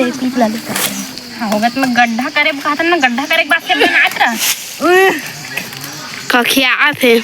हाँ होगा तो मैं गड्ढा करे कहा था ना, गड्ढा करे के बाद से मैं नाच रहा कखिया थे।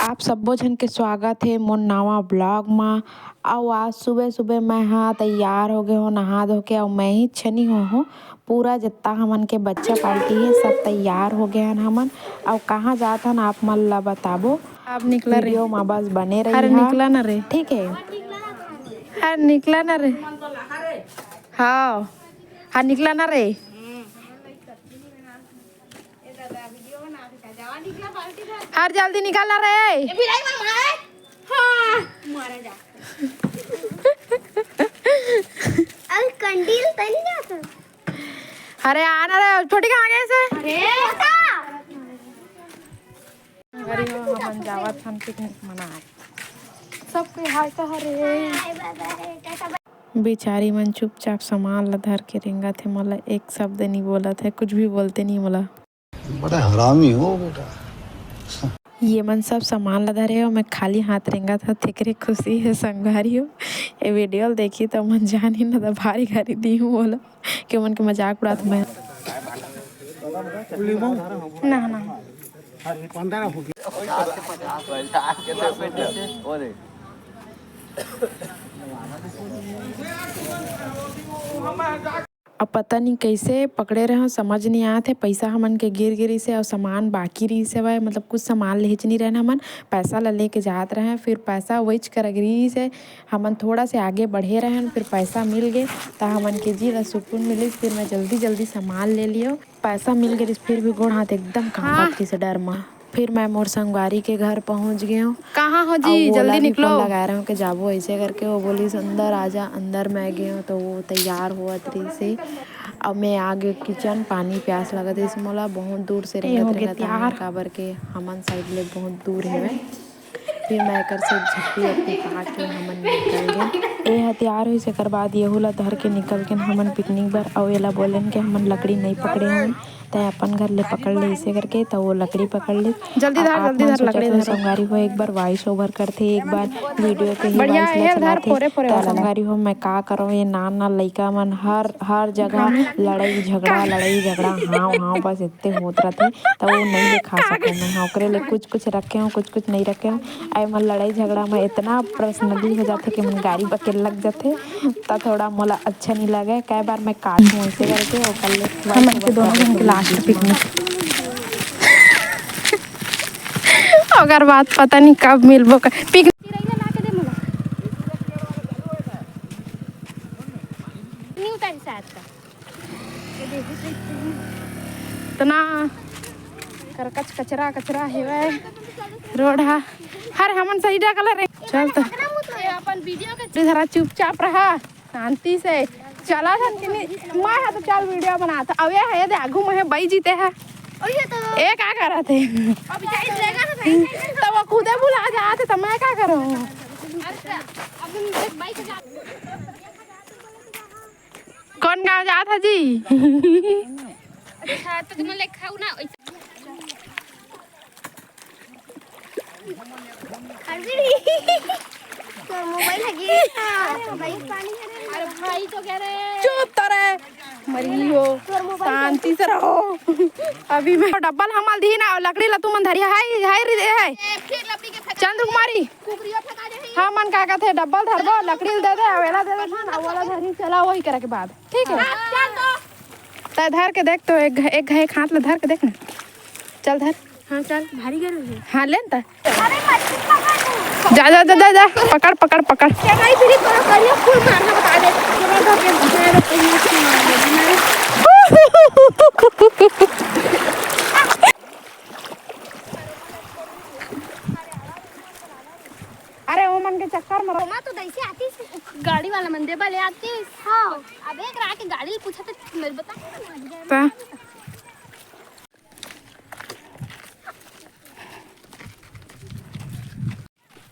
आप सब्बो झन के स्वागत है मोर नवा ब्लॉग में। और आज सुबह सुबह मैं हाँ तैयार हो गए हो, नहा धो के। और मैं ही छनी हो पूरा जितना हमन के बच्चा पार्टी है सब तैयार हो गए हैं हमन। और कहाँ जात हन आप मन ला बताबो। अब निकला रे, वीडियो में बस बने रही हर है, निकला ना रे, ठीक है। हर निकला ना रे, हाँ हर निकला ना रे। हर जल्दी निकालना रे। अरे आना रे, छोटी कहाँ गए से? अरे हम जावत हम पिकनिक मनाए सबके हाय का हरे। बेचारी मन चुपचाप सामान ला धर के रेंगा थे, मोला एक शब्द नहीं बोला थे, कुछ भी बोलते नहीं मोला। बड़ा हरामी हो बेटा। ये मन सब सामान ला धरे हो, मैं खाली हाथ रेंगा था। तेरे खुशी है संगारी हो। ये वीडियो देखी तो मन जान ही ना था भारी घरी दी हूँ बोला कि मन के मजाक उड़ा मैं ना ना अब पता नहीं कैसे पकड़े रहे हो, समझ नहीं आया थे। पैसा हमन के गिर गिरी से और सामान बाकी रही से वह मतलब कुछ सामान लेच नहीं रहना, हमन पैसा ला लेके जात रहे। फिर पैसा वेच कर गिरी से हमन थोड़ा से आगे बढ़े रहे, फिर पैसा मिल गए तो हमन के जी ला सुकून मिली। फिर मैं जल्दी जल्दी सामान ले लियो, पैसा मिल गए फिर भी गोड़ हाथ एकदम कांपत थी से डर में। फिर मैं मोर संगवारी के घर पहुंच गई हूँ। कहाँ हो जी, जल्दी निकलो। लगा रहा हूँ कि जाबो ऐसे करके। वो बोली अंदर आजा, अंदर मैं गई हूँ तो वो तैयार हुआ तरी से। अब मैं आ गई किचन, पानी प्यास लगा थी इस मोला बहुत दूर से रेंगत काबर के हमन साइड ले बहुत दूर है। फिर मैं कर से झप्पी अपनी पा के हमन निकल गए। ये हथियार हुई से बाद यहू ला धर के निकल के हमन पिकनिक बर। और ये ला बोलन के हमन लकड़ी नहीं पकड़े हैं तो अपन घर ले पकड़ ले इसे करके। तो वो लकड़ी पकड़ ले। जल्दी धर लकड़ी धर। संगारी हो एक बार वॉइस ओवर करते, एक बार वीडियो के ही बढ़िया वॉइस है, चलाते। फोरे फोरे तो संगारी हो मैं का करो, ये नान लइका मन हर जगह लड़ाई झगड़ा हाँ बस इतने होत रहते। तो वो नहीं दिखा सके मैं। हाँ ओकरे ले कुछ रखे हूँ, कुछ नहीं रखे हूँ। आई मन लड़ाई झगड़ा में इतना पर्सनली हो जाते कि मन गाड़ी बकेल लग जाते। तो थोड़ा मोला अच्छा नहीं लगे। कई बार मैं काटूँ ऐसे करके और कल हमन के दोनों जन के लास्ट पिकनिक। अगर बात पता नहीं कब मिलबो पिकनिक इतना करकच कचरा है रोड है। हर हमन सही कलर चल तो अपन वीडियो के जरा चुपचाप रहा शांति से चला था कि नहीं। मैं है तो चल वीडियो बनाता। अब ये है आगू में बाई जीते है ये क्या कर रहे थे तो वो खुदे बुला जाते तो मैं क्या करूँ। कौन गाँव जा था जी? अच्छा तो तुम ले खाऊ ना तो मोबाइल लगी भाई पानी अरे भाई तो कह रहे चुप तो रहे मरी हो शांति से रहो। अभी मैं डब्बल हमाल दी ना लकड़ी ला तुम धरिया है चंद्र कुमारी हाँ मन का थे डब्बल धरबो लकड़ी दे दे वेला दे दे वाला धरी चला वही करे के बाद ठीक है। तो धर के देख तो एक हाथ में धर के देख ना चल धर। हाँ चल भारी कर हाँ ले ना जा जा जा जा जा पकड़ पकड़ पकड़ अरे वो मन के चक्कर में रोमा तो दैसे आती गाड़ी वाला मंदिर वाले आते। हाँ अब एक रात के गाड़ी पूछा तो मेरे बता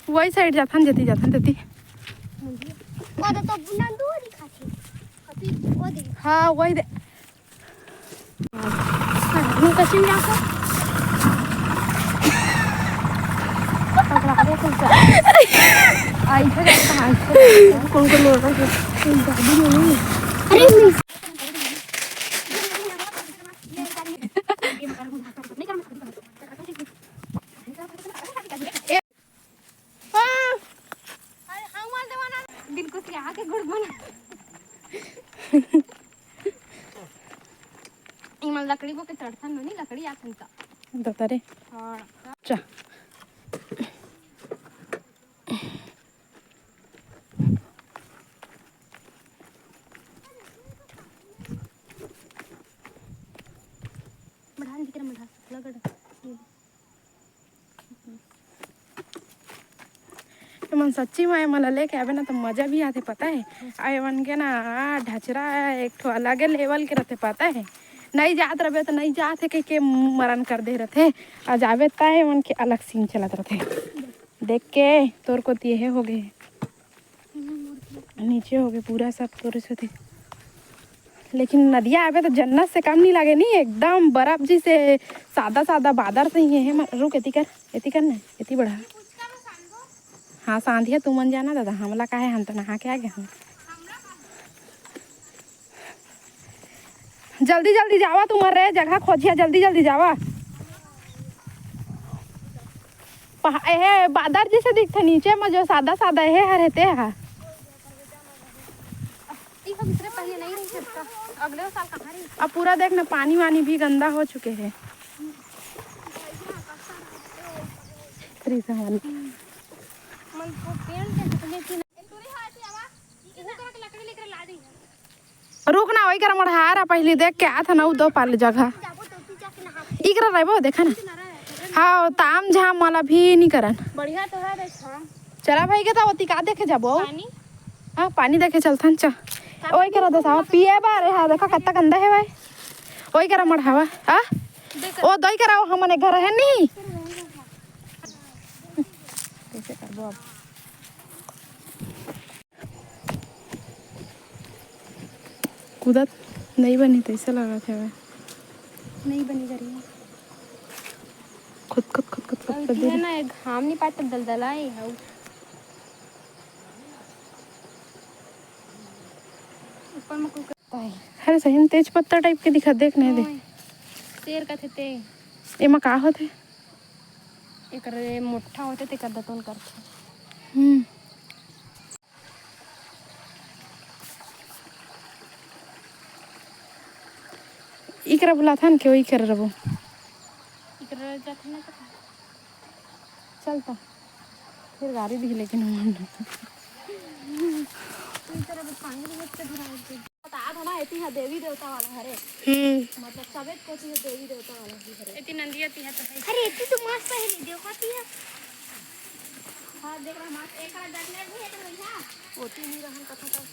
वही साइड जाथन जती वो तो नंदू दिखाती अभी वो दे। हाँ वही दे कसिम जाकर पकड़ा दे कौन कौन लोग दिल को क्या के गुड़ बना इमल लकड़ी को के चढ़ता नहीं लकड़ी आसन ता दता रे हां चा बढ़ा दिख रहा बढ़ा लगड़ मन सच्ची में मला लेके आवे ना तो मजा भी आते पता है आए मन के ना ढचरा एक ठो अलग लेवल के रहते पता है नहीं जात रहे तो नहीं जाते के मरण कर दे रहे आज आवे ताए मन के अलग सीन चलत रहते देख के तोर को ये हो गए नीचे हो गए पूरा सब तोरे से थे लेकिन नदिया आवे तो जन्नत से कम नहीं लगे नहीं एकदम बर्फ जी से सादा सादा बादर से ही है रुक एती कर ना एती बढ़ा हाँ सांधिया तू मन जाना दादा हमला का है हम तो नहा के आ गए हम जल्दी जल्दी जावा तुम रे जगह खोजिया जल्दी जल्दी जावा बादर जैसे दिखते नीचे में जो सादा सादा है रहते हैं दूसरे पहले नहीं रही सकता अगले साल कहाँ रही अब पूरा देखना पानी वानी भी गंदा हो चुके हैं मन को पेड़ के लेकिन तूरी हाथी आवा इधर का लकड़ी लेकर ला दी रुक ना वही कर मढ़ारा पहले देख के आता ना उ दो पाले जगह जाबो तो जाके नहा इकरा रहबो देखा ना हाँ ताम झाम वाला भी नहीं करन बढ़िया तो है देखा चला भाई के तो का देखे जाबो पानी हाँ पानी देखे चलथन चा वही करा दसा पिए बारे हाँ देखा कितना गंदा है भाई वही करा मढ़ावा हाँ ओ दही कराओ हमने घर है नहीं कैसे करबो अब कूदत नहीं बनी तो ऐसा लगा था नहीं बनी करी खुद है ना घाम नहीं पाता दलदला है ऊपर में कोई अरे सही तेज पत्ता टाइप के दिखा देख नहीं दे शेर का थे एमा का होते एक मोटा होते ते कर दतन करते इकरा बुला था न के वही कर रबो इकरा जाते ना चलता फिर गाड़ी दिख लेकिन हम इधर अब पानी बहुत से भरा है बता था ना एती है देवी देवता वाला हरे मतलब सबे कोती है देवी देवता वाला ही हरे एती नंदिया ती है तो है अरे एती तो मस्त है देखती है हां देख रहा मस्त एक का डरने भी है तो भैया ओती नहीं रहन कथा तो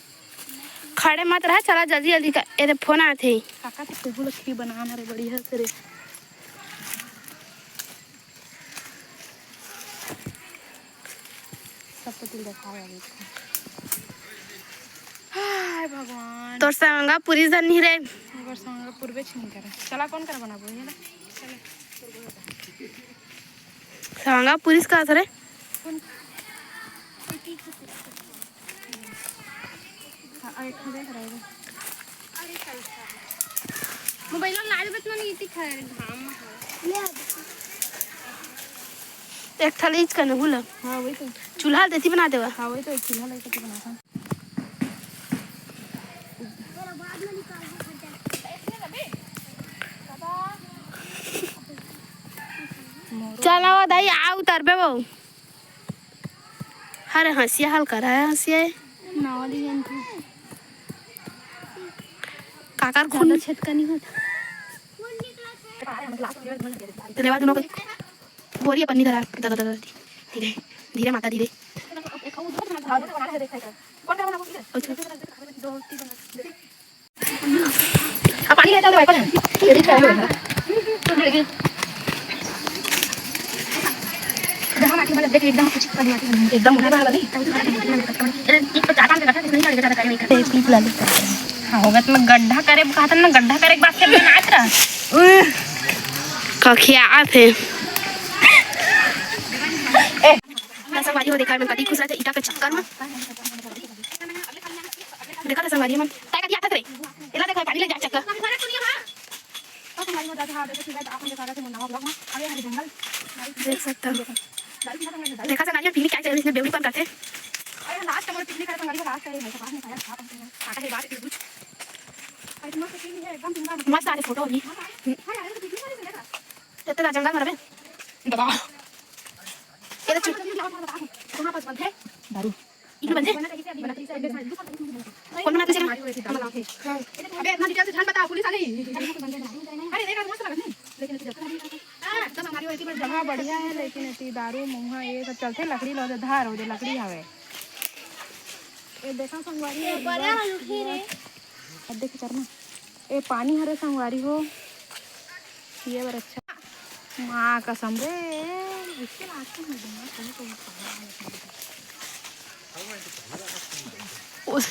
खड़े मत रहा चला जल्दी जल्दी का ए फोन आए थे काका तो टेबल खी बनाना रे बढ़िया से रे सब तो दिल दिखाओ अभी हाय भगवान तोर संगा पूरी जन नहीं रे अगर संग पूर्वे छिन करे चला कौन कर बनाबो ये ना संगा पूरी का रे मोबाइल में लाइव बतना नहीं इतनी खा घाम ले एक थाली इच करने भूल हां वही तो चूल्हा देती बना देवा हां वही तो चूल्हा लेके तो बनाता चला वो दाई आ उतरबे वो अरे हंसिया हाल कर है हंसिया नावली जंतु काकर खून छेद का नहीं होता धन्यवाद दोनों को बोरिए पन्नी धरा धीरे धीरे माता धीरे पानी लेता तो एकदम एकदम होगा तो मैं गड्ढा करे कहता ना गड्ढा करे बात से बनात रहा कखिया थे संगवारी हो देखा मैं कदी खुश रहते ईटा के चक्कर में देखा था संगवारी में ताई का दिया था रे एला देखा पानी ले जा चक्कर तो संगवारी में दादा देखो सीधा आपन देखा था मुन्ना ब्लॉग में अबे हरी जंगल देख सकते हो देखा संगवारी में पिकनिक क्या चल इसमें बेवड़ी पर करते अरे लास्ट हमारे पिकनिक का संगवारी का लास्ट है मेरे पास में खाया था आटा है बात कुछ अरे मस्त पिकनिक है एकदम सुंदर मस्त आ रही फोटो होगी हां यार पिकनिक वाली से देखा तेरा जंगल में रहे दादा ये तो कहां पास बंद है दारू इधर बंद है कौन बनाते हैं अबे इतना डिटेल से ध्यान बता पुलिस आ गई अरे देखा मस्त लगा लेकिन हां तो हमारी वैसी पर जगह बढ़िया है लेकिन इतनी दारू मुंहा ये सब चलते लकड़ी लो धार हो दे लकड़ी हवे ये देखा संगवारी बड़ा लुठी रे अब देख चरना ए पानी हरे संगवारी हो ये बार अच्छा मां कसम रे इसके लास्ट में दूंगा कहीं उस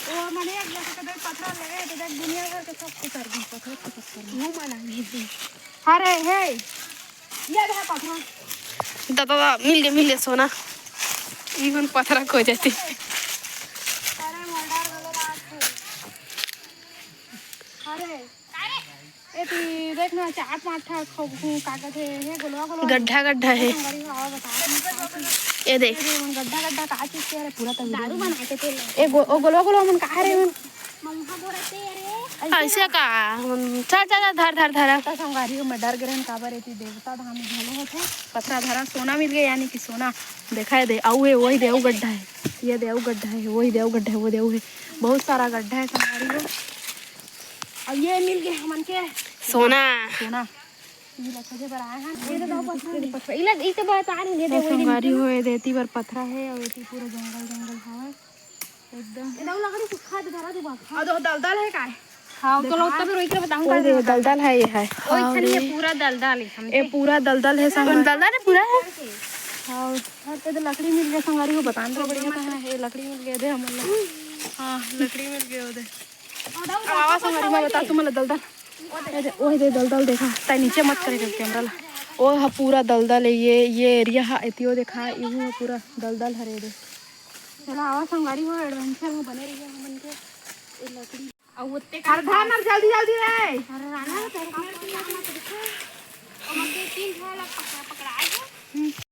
ओ माने अगला से कदर पत्थर लगे तो देख दुनिया भर के सब कुछ कर दी पत्थर के चक्कर में माना नहीं अरे हे ये है पत्थर दादा मिल गए सोना इवन पत्थर खो जाती देखना चार पांच कागज है गड्ढा गड्ढा है ये देख गड्ढा गड्ढा का चीज के पूरा दारू बनाते थे ए गोलवा गोलवा मन का रे मम्मा बोलते रे ऐसे का चल चल धर धर धर तो संगारी में डर ग्रहण काबर एती देवता धाम में घलो होथे पत्थरा धरा सोना मिल गया यानी कि सोना देखा दे आउ है वही देव गड्ढा है ये देव गड्ढा है वही देव गड्ढा है वो देव है बहुत सारा गड्ढा है संगारी को अब ये मिल गया हमन के सोना सोना ये लखजे पर आए हैं ये तो पत्थर इला इते बात आ नहीं दे संगारी होए देती पर पत्थरा है और एती पूरा जंगल जंगल है एकदम ए दाऊ लगा सुखा दे धरा दे बात और दलदल है काय हां तो लोग तब रोई के बताऊंगा ये दलदल है ये है ओए छन ये पूरा दलदल है हम ये पूरा दलदल है संगारी दलदल है पूरा है हां हर पे तो लकड़ी मिल गया संगारी को बतान रे बढ़िया है ये लकड़ी मिल गया दे हम लोग हां लकड़ी मिल गया दे आवाज संगारी में बता तुम दलदल ओए दे दलदल देखा ताई नीचे मत करे कैमरा ला ओ हा पूरा दलदल है ये एरिया हा एतियो देखा इहु पूरा दलदल हरे दे चलो आवाज संगारी हो एडवेंचर में बने रहिए हमन के ए लकड़ी आ ओते का धर जल्दी जल्दी रे अरे राना तेरे को और मत तीन झाला पकड़ा है